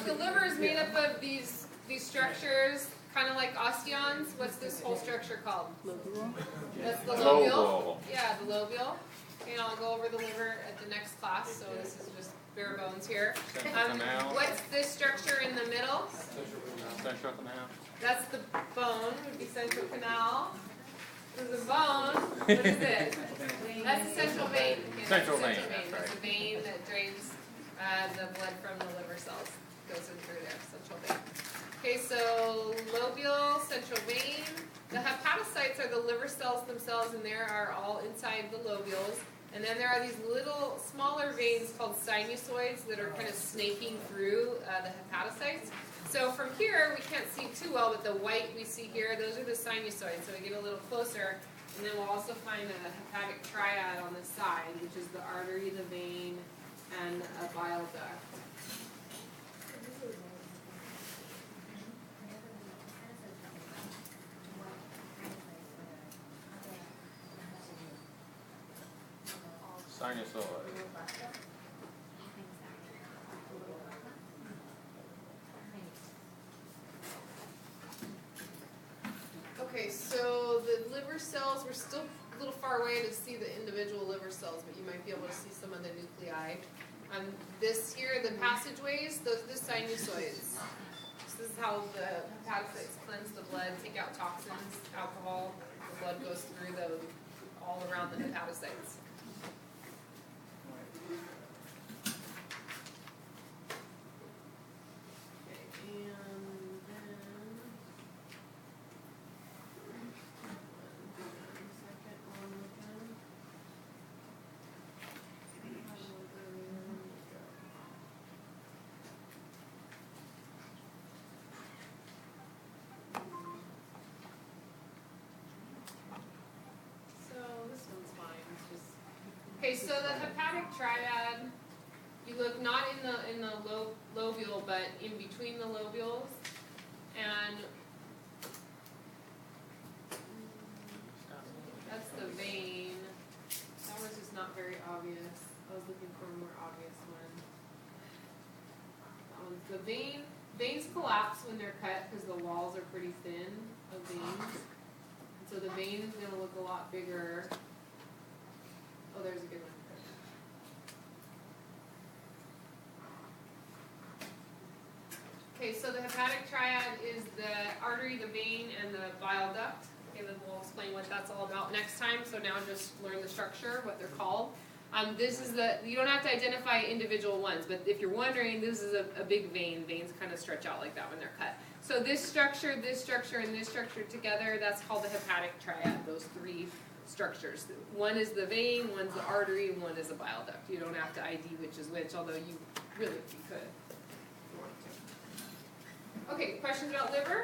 the liver is made up of these structures, kind of like osteons. What's this whole structure called? Lobule. That's the lobule. Yeah, the lobule. Okay, and I'll go over the liver at the next class, so this is just bare bones here. What's this structure in the middle? Central canal. That's the bone, would be central canal. This is a bone. What is this? That's the central vein. Okay, Central that's vein, the that's That's right. the vein that drains the blood from the liver cells. Goes in through there, central vein. Okay, so lobule, central vein. The hepatocytes are the liver cells themselves, and they are all inside the lobules. And then there are these little smaller veins called sinusoids that are kind of snaking through the hepatocytes. So from here, we can't see too well, but the white we see here, those are the sinusoids. So we get a little closer, and then we'll also find a hepatic triad on the side, which is the artery, the vein, and a bile duct. Sinusoid. Okay, so the liver cells, we're still a little far away to see the individual liver cells, but you might be able to see some of the nuclei. This here, the passageways, those are the sinusoids. This is how the hepatocytes cleanse the blood, take out toxins, alcohol. The blood goes through all around the hepatocytes. Okay, so the hepatic triad, you look not in the lobule, but in between the lobules, and that's the vein. That one's just not very obvious. I was looking for a more obvious one. That one's the vein. Veins collapse when they're cut because the walls are pretty thin of veins. And so the vein is going to look a lot bigger. Oh, there's a good one. Okay, so the hepatic triad is the artery, the vein, and the bile duct. Okay, then we'll explain what that's all about next time. So now just learn the structure, what they're called. This is you don't have to identify individual ones, but if you're wondering, this is a big vein. Veins kind of stretch out like that when they're cut. So this structure, and this structure together, that's called the hepatic triad, those three structures. One is the vein, one's the artery, and one is a bile duct. You don't have to ID which is which, although you really, if you could. Okay, questions about liver?